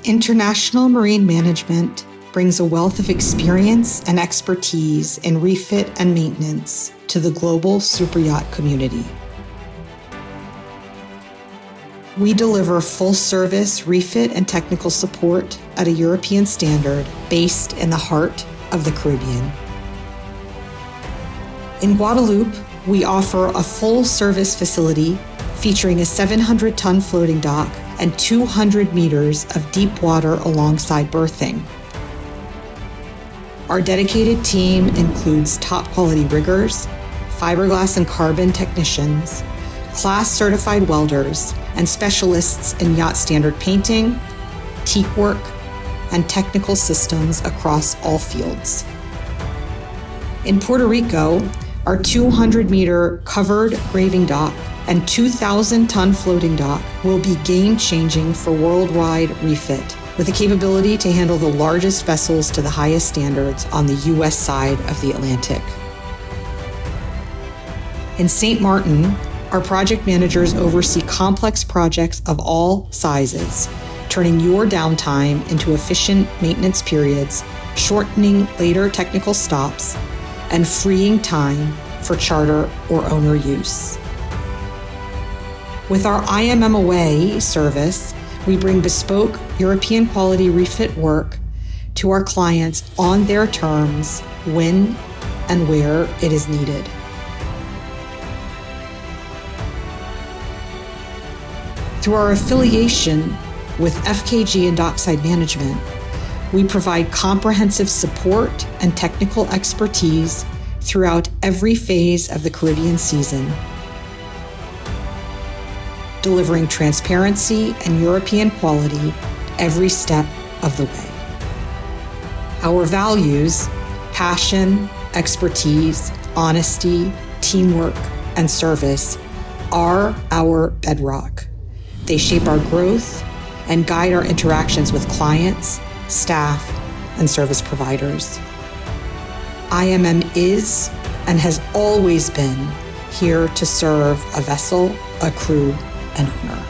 International Marine Management brings a wealth of experience and expertise in refit and maintenance to the global superyacht community. We deliver full-service refit and technical support at a European standard based in the heart of the Caribbean. In Guadeloupe, we offer a full-service facility featuring a 700-ton floating dock and 200 meters of deep water alongside berthing. Our dedicated team includes top-quality riggers, fiberglass and carbon technicians, class-certified welders, and specialists in yacht standard painting, teak work, and technical systems across all fields. In Puerto Rico, our 200-meter covered graving dock and 2,000-ton floating dock will be game-changing for worldwide refit, with the capability to handle the largest vessels to the highest standards on the U.S. side of the Atlantic. In St. Maarten, our project managers oversee complex projects of all sizes, turning your downtime into efficient maintenance periods, shortening later technical stops, and freeing time for charter or owner use. With our IMM Away service, we bring bespoke European quality refit work to our clients on their terms when and where it is needed. Through our affiliation with FKG and Dockside Management, we provide comprehensive support and technical expertise throughout every phase of the Caribbean season, delivering transparency and European quality every step of the way. Our values, passion, expertise, honesty, teamwork, and service are our bedrock. They shape our growth and guide our interactions with clients, staff, and service providers. IMM is and has always been here to serve a vessel, a crew, and owner.